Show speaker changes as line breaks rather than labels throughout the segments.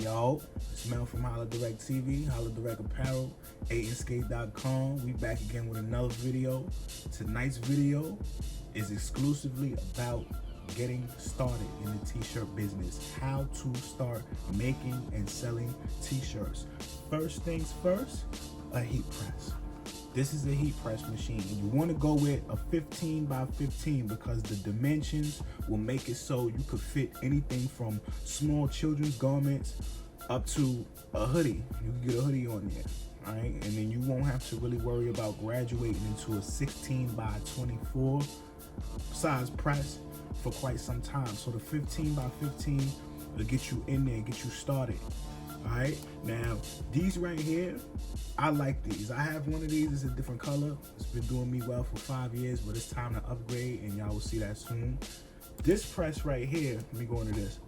Yo, it's Mel from Holla Direct TV, Holla Direct Apparel, 8andskate.com. We back again with another video. Tonight's video is exclusively about getting started in the t-shirt business. How to start making and selling t-shirts. First things first, a heat press. This is a heat press machine. You want to go with a 15 by 15 because the dimensions will make it so you could fit anything from small children's garments up to a hoodie. You can get a hoodie on there, all right? And then you won't have to really worry about graduating into a 16 by 24 size press for quite some time. So the 15 by 15 will get you in there, get you started. All right, now these right here, I like these. I have one of these. It's a different color. It's been doing me well for 5 years, but it's time to upgrade, and y'all will see that soon. This press right here, let me go into this.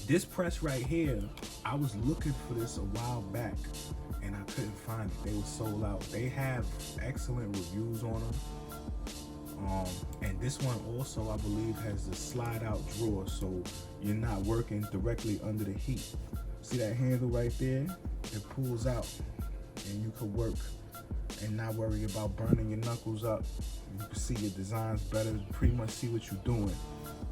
This press right here, I was looking for this a while back, and I couldn't find it. They were sold out. They have excellent reviews on them. And this one also, I believe, has a slide out drawer, so you're not working directly under the heat. See that handle right there? It pulls out and you can work and not worry about burning your knuckles up. You can see your designs better, pretty much see what you're doing.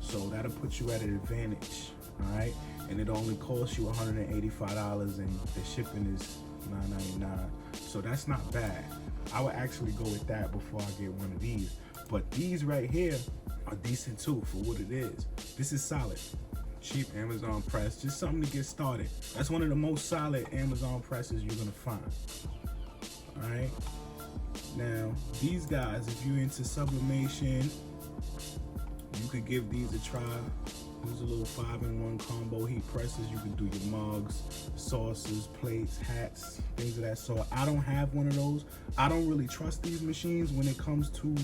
So that'll put you at an advantage, all right? And it only costs you $185 and the shipping is $9.99. So that's not bad. I would actually go with that before I get one of these. But these right here are decent too for what it is. This is solid. Cheap Amazon press, just something to get started. That's one of the most solid Amazon presses you're gonna find. All right. Now, these guys, if you're into sublimation, you could give these a try. These are little 5-in-1 combo heat presses. You can do your mugs, saucers, plates, hats, things of that sort. I don't have one of those. I don't really trust these machines when it comes to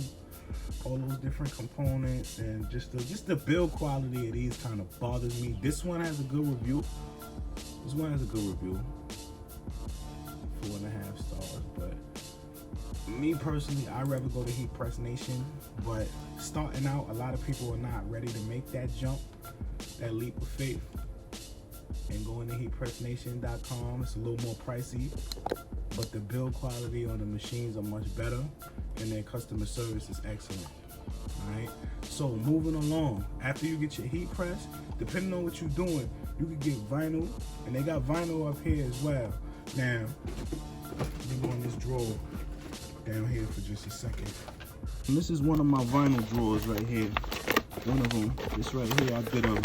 all those different components, and just the build quality of these kind of bothers me. This one has a good review. This one has a good review. 4.5 stars. But me personally, I'd rather go to Heat Press Nation. But starting out, a lot of people are not ready to make that jump, that leap of faith, and going to heatpressnation.com. It's a little more pricey, but the build quality on the machines are much better, and their customer service is excellent. All right, so moving along, after you get your heat press, depending on what you're doing, you can get vinyl, and they got vinyl up here as well. Now, let me go in this drawer down here for just a second. And this is one of my vinyl drawers right here. One of them, this right here, I did a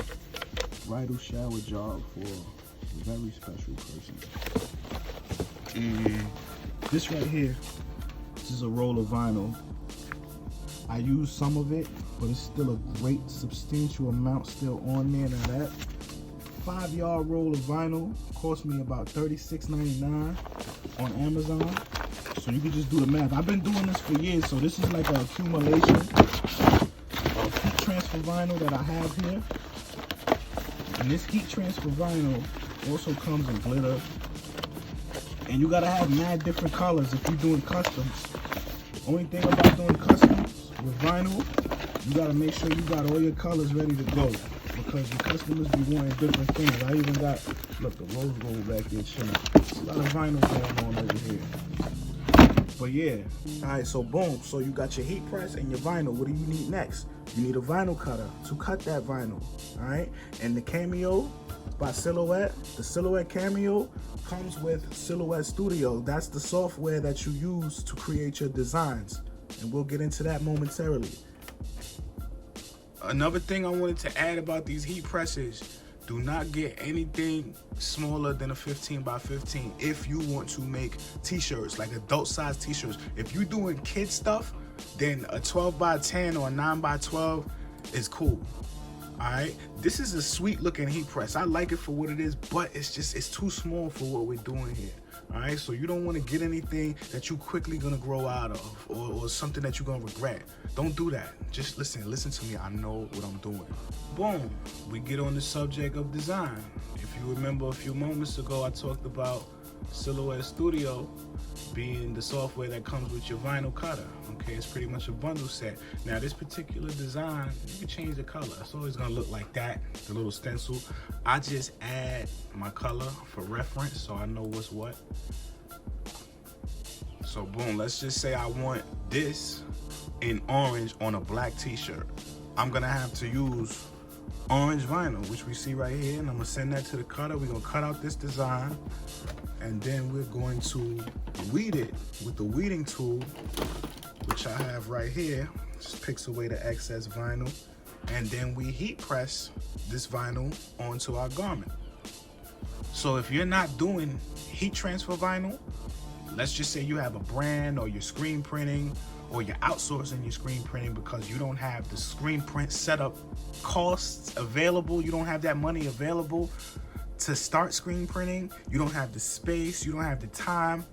bridal shower job for a very special person. And this right here, this is a roll of vinyl. I used some of it, but it's still a great substantial amount still on there. Now that 5-yard roll of vinyl cost me about $36.99 on Amazon. So you can just do the math. I've been doing this for years, so this is like an accumulation of heat transfer vinyl that I have here. And this heat transfer vinyl also comes in glitter. And you gotta have mad different colors if you're doing customs. Only thing about doing customs with vinyl, you gotta make sure you got all your colors ready to go, because your customers be wanting different things. I even got, look, the rose gold back there chilling. There's a lot of vinyl going on over here. But yeah, all right, so boom. So you got your heat press and your vinyl. What do you need next? You need a vinyl cutter to cut that vinyl, all right? And the Cameo by Silhouette, the Silhouette Cameo comes with Silhouette Studio. That's the software that you use to create your designs. And we'll get into that momentarily. Another thing I wanted to add about these heat presses, do not get anything smaller than a 15 by 15 if you want to make t-shirts, like adult size t-shirts. If you're doing kid stuff, then a 12 by 10 or a 9 by 12 is cool. All right, this is a sweet looking heat press. I like it for what it is, but it's too small for what we're doing here. All right, so you don't want to get anything that you quickly gonna grow out of, or something that you're gonna regret. Don't do that. Just listen to me. I know what I'm doing. Boom, we get on the subject of design. If you remember a few moments ago, I talked about Silhouette Studio being the software that comes with your vinyl cutter. Okay, it's pretty much a bundle set. Now this particular design, you can change the color. It's always gonna look like that, the little stencil. I just add my color for reference so I know what's what. So boom, let's just say I want this in orange on a black t-shirt. I'm gonna have to use orange vinyl, which we see right here, and I'm gonna send that to the cutter. We're gonna cut out this design, and then we're going to weed it with the weeding tool, which I have right here. Just picks away the excess vinyl, and then we heat press this vinyl onto our garment. So if you're not doing heat transfer vinyl, let's just say you have a brand or you're screen printing or you're outsourcing your screen printing because you don't have the screen print setup costs available, you don't have that money available to start screen printing, you don't have the space, you don't have the time,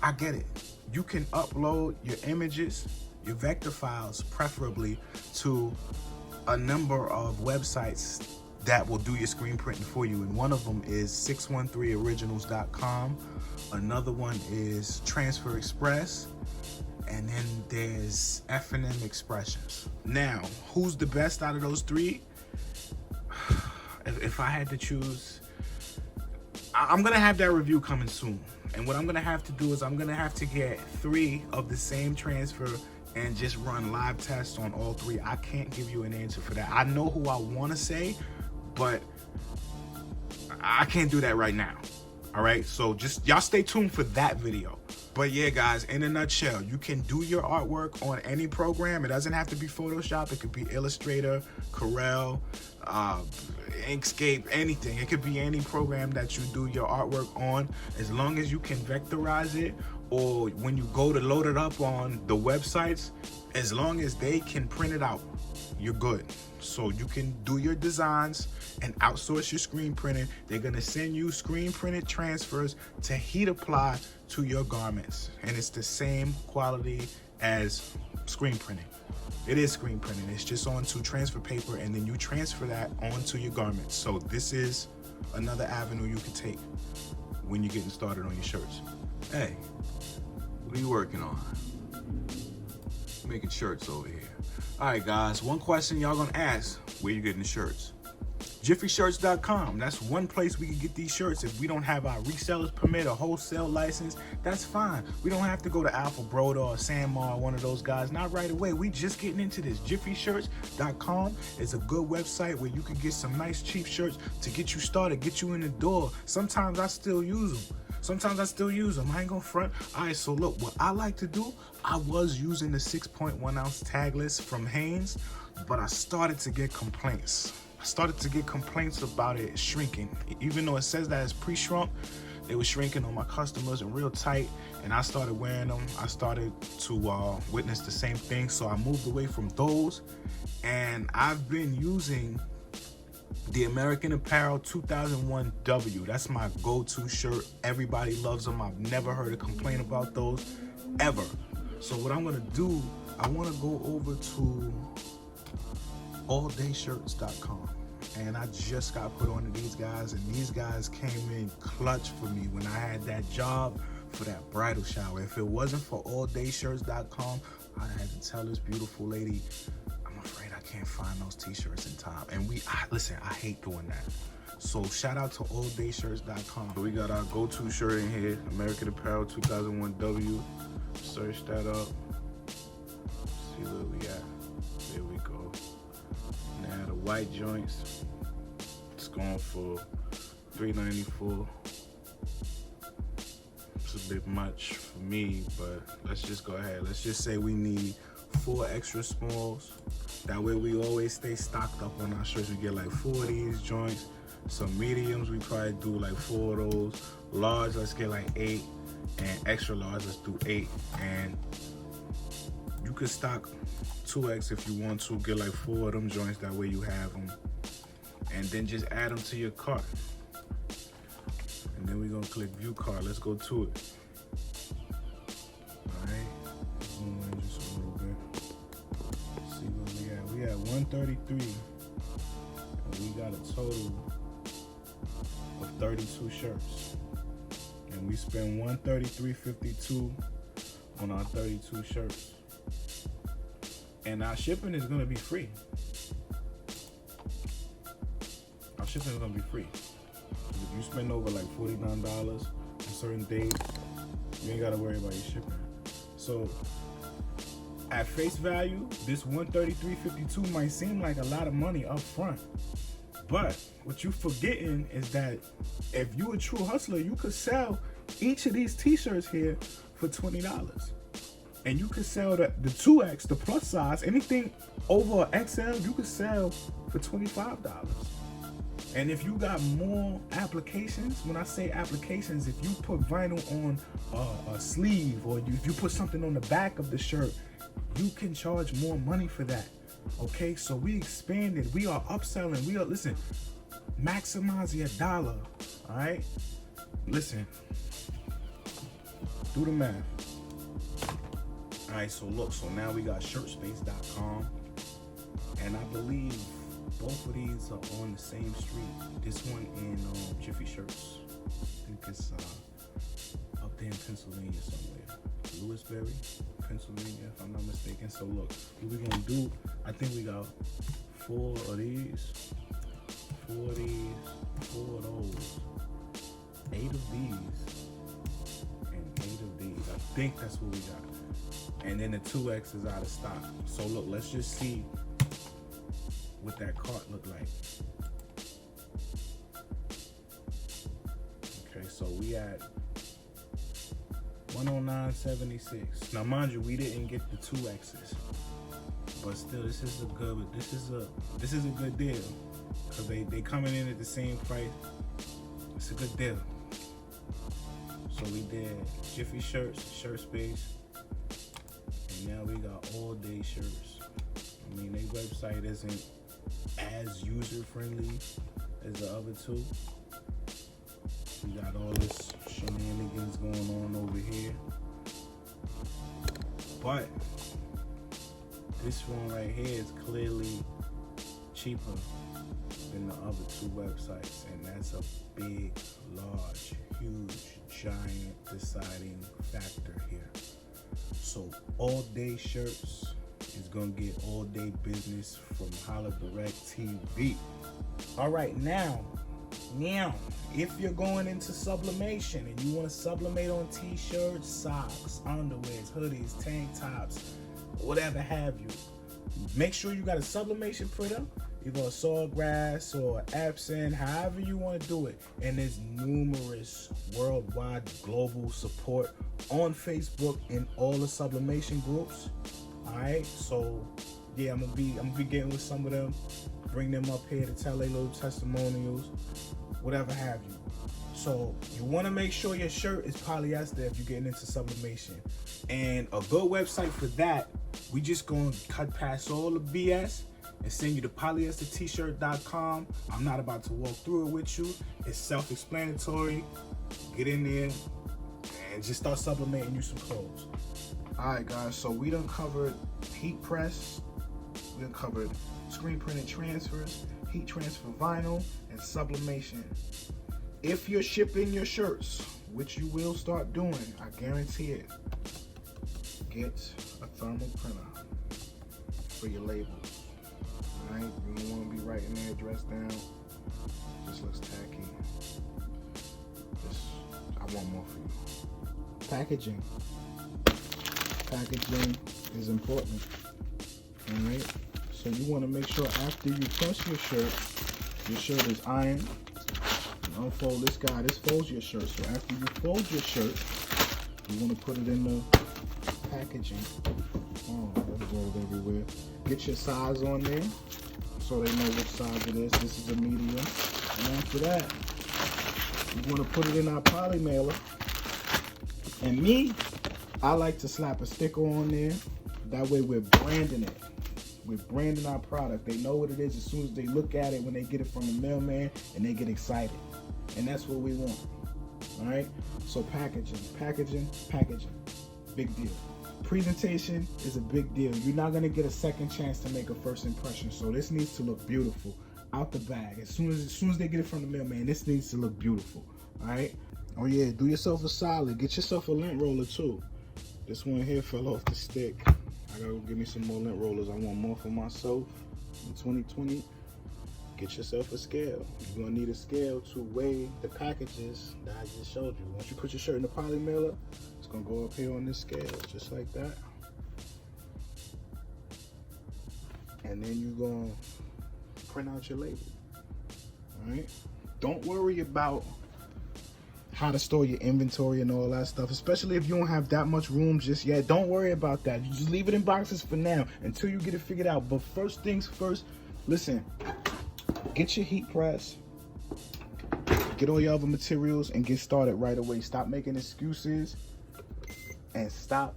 I get it. You can upload your images, your vector files, preferably to a number of websites that will do your screen printing for you. And one of them is 613originals.com. Another one is Transfer Express. And then there's Fmexpressions. Now, who's the best out of those three? If I had to choose, I'm gonna have that review coming soon. And what I'm gonna have to do is I'm gonna have to get 3 of the same transfer and just run live tests on all 3. I can't give you an answer for that. I know who I wanna say, but I can't do that right now. All right, so just y'all stay tuned for that video. But yeah, guys, in a nutshell, you can do your artwork on any program. It doesn't have to be Photoshop. It could be Illustrator, Corel, Inkscape, anything. It could be any program that you do your artwork on, as long as you can vectorize it, or when you go to load it up on the websites, as long as they can print it out, you're good. So you can do your designs and outsource your screen printing. They're gonna send you screen printed transfers to heat apply to your garments. And it's the same quality as screen printing. It is screen printing. It's just onto transfer paper, and then you transfer that onto your garments. So this is another avenue you can take when you're getting started on your shirts.
Hey, what are you working on? Making shirts over here.
All right, guys, one question y'all gonna ask: where you getting the shirts? JiffyShirts.com. That's one place we can get these shirts. If we don't have our resellers permit or wholesale license, that's fine. We don't have to go to Alpha Broda or Sanmar, one of those guys. Not right away. We just getting into this. JiffyShirts.com is a good website where you can get some nice cheap shirts to get you started, get you in the door. Sometimes I still use them. I ain't gonna front. All right, so look, what I like to do, I was using the 6.1 ounce tagless from Hanes, but I started to get complaints. About it shrinking. Even though it says that it's pre-shrunk, it was shrinking on my customers and real tight, and I started wearing them. I started to witness the same thing, so I moved away from those, and I've been using the American Apparel 2001W. That's my go-to shirt. Everybody loves them. I've never heard a complaint about those, ever. So what I'm gonna do, I wanna go over to alldayshirts.com, and I just got put on to these guys, and these guys came in clutch for me when I had that job for that bridal shower. If it wasn't for alldayshirts.com, I'd have to tell this beautiful lady, I'm afraid I can't find those t-shirts in time. And listen, I hate doing that. So shout out to alldayshirts.com.
So we got our go-to shirt in here, American Apparel 2001W. Search that up. See where we at. There we go. Now the white joints, it's going for $3.94. It's a bit much for me, but let's just go ahead. Let's just say we need 4 extra smalls. That way we always stay stocked up on our shirts. We get like 4 of these joints. Some mediums, we probably do like 4 of those. Large, let's get like 8. And extra large, let's do 8. And you could stock 2X if you want to. Get like 4 of them joints, that way you have them. And then just add them to your cart. And then we're gonna click view cart. Let's go to it.
Alright, zoom in just a little bit. See what we at. We at 133. And we got a total of 32 shirts. And
and we spend $133.52 on our 32 shirts. And our shipping is gonna be free. Our shipping is gonna be free. If you spend over like $49 on certain days, you ain't gotta worry about your shipping. So at face value, this $133.52 might seem like a lot of money up front. But what you forgetting is that if you a true hustler, you could sell each of these t-shirts here for $20. And you could sell the 2X, the plus size, anything over XL, you could sell for $25. And if you got more applications, when I say applications, if you put vinyl on a sleeve, or if you put something on the back of the shirt, you can charge more money for that. Okay, so we expanded, we are upselling, listen, maximize your dollar. All right, listen, do the math. All right, so look, so now we got shirtspace.com, and I believe both of these are on the same street. This one in Jiffy Shirts, I think it's up there in Pennsylvania somewhere, Lewisberry, Pennsylvania, if I'm not mistaken. So look, what we're gonna do, I think we got 4 of these, 4 of these, 4 of those, 8 of these, and 8 of these. I think that's what we got. And then the 2X is out of stock. So look, let's just see what that cart look like. Okay, so we at $109.76. Now mind you, we didn't get the 2X's, but still, this is a good deal, because they coming in at the same price. It's a good deal. So we did Jiffy Shirts, Shirt Space, and now we got all day shirts. I mean, their website isn't as user friendly as the other two. We got all this shenanigans going on over here, but this one right here is clearly cheaper than the other 2 websites, and that's a big, large, huge, giant deciding factor here. So all day shirts is gonna get all day business from Holla Direct TV. All right, now, if you're going into sublimation and you want to sublimate on t-shirts, socks, underwears, hoodies, tank tops, whatever have you, make sure you got a sublimation printer, either a Sawgrass or Epson, however you want to do it. And there's numerous worldwide global support on Facebook in all the sublimation groups. All right, so yeah, I'm gonna be getting with some of them, bring them up here to tell their little testimonials, whatever have you. So you want to make sure your shirt is polyester if you're getting into sublimation. And a good website for that, we just gonna cut past all the BS and send you to polyestertshirt.com. I'm not about to walk through it with you. It's self-explanatory. Get in there and just start sublimating you some clothes. All right, guys, so we done covered heat press, we done covered screen printed transfers, heat transfer vinyl, and sublimation. If you're shipping your shirts, which you will start doing, I guarantee it, get a thermal printer for your labels. All right, you don't want to be writing the address down. Just looks tacky. I want more for you. Packaging is important. All right, so you want to make sure after you press your shirt is ironed. You unfold this guy. This folds your shirt. So after you fold your shirt, you want to put it in the packaging. Oh, that goes everywhere. Get your size on there so they know which size it is. This is a medium. And after that, you want to put it in our poly mailer. And me, I like to slap a sticker on there. That way we're branding it. We're branding our product. They know what it is as soon as they look at it when they get it from the mailman, and they get excited. And that's what we want. All right? So packaging. Big deal. Presentation is a big deal. You're not going to get a second chance to make a first impression. So this needs to look beautiful out the bag. As soon as they get it from the mailman, this needs to look beautiful. All right?
Oh yeah, do yourself a solid. Get yourself a lint roller too. This one here fell off the stick. I gotta go get me some more lint rollers. I want more for myself in 2020. Get yourself a scale. You're gonna need a scale to weigh the packages that I just showed you. Once you put your shirt in the poly mailer, it's gonna go up here on this scale, just like that. And then you're gonna print out your label. All right? Don't worry about how to store your inventory and all that stuff, especially if you don't have that much room just yet. Don't worry about that. You just leave it in boxes for now until you get it figured out. But first things first, listen, get your heat press, get all your other materials, and get started right away. Stop making excuses and stop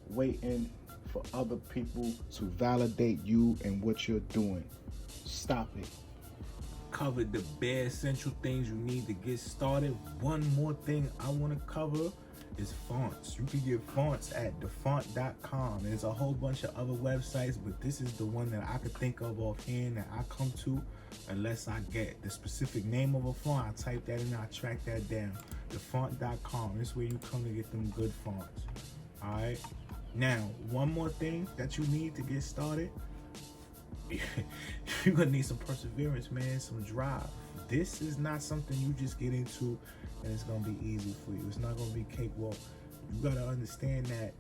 waiting for other people to validate you and what you're doing. Stop it. Covered the bare essential things you need to get started. One more thing I want to cover is fonts. You can get fonts at thefont.com. There's a whole bunch of other websites, but this is the one that I could think of offhand that I come to. Unless I get the specific name of a font, I type that in, I track that down. Thefont.com. This is where you come to get them good fonts. All right. Now, one more thing that you need to get started. You're gonna need some perseverance, man, some drive. This is not something you just get into and it's gonna be easy for you. It's not gonna be cakewalk. You gotta understand that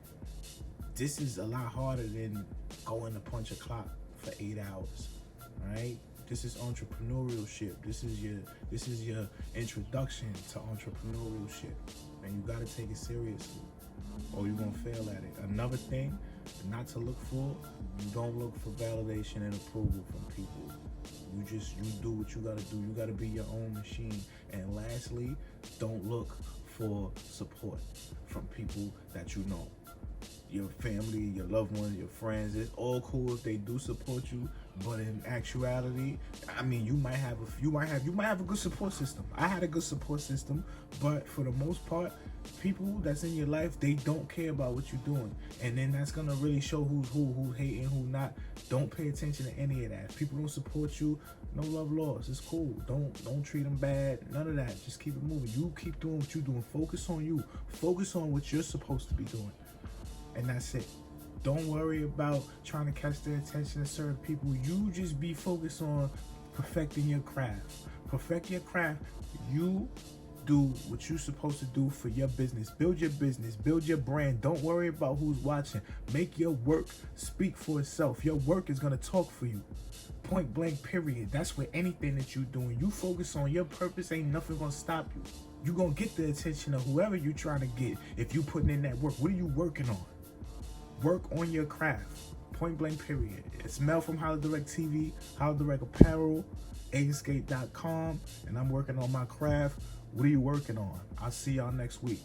this is a lot harder than going to punch a clock for 8 hours. All right? This is entrepreneurship. This is your introduction to entrepreneurship, and you gotta take it seriously, or you're gonna fail at it. Another thing not to look for, you don't look for validation and approval from people. You do what you gotta do. You gotta be your own machine. And lastly, don't look for support from people that you know. Your family, your loved ones, your friends, it's all cool if they do support you, but in actuality, I mean, you might have a good support system. I had a good support system, but for the most part, people that's in your life, they don't care about what you're doing, and then that's gonna really show who's hating, who not. Don't pay attention to any of that. If people don't support you, no love lost. It's cool. Don't treat them bad. None of that. Just keep it moving. You keep doing what you're doing. Focus on you. Focus on what you're supposed to be doing. And that's it. Don't worry about trying to catch the attention of certain people. You just be focused on perfecting your craft. Perfect your craft. You do what you're supposed to do for your business. Build your business. Build your brand. Don't worry about who's watching. Make your work speak for itself. Your work is going to talk for you. Point blank, period. That's with anything that you're doing. You focus on your purpose, ain't nothing going to stop you. You're going to get the attention of whoever you're trying to get if you're putting in that work. What are you working on? Work on your craft. Point blank, period. It's Mel from Holla Direct TV, Holla Direct Apparel, agenscape.com, and I'm working on my craft. What are you working on? I'll see y'all next week.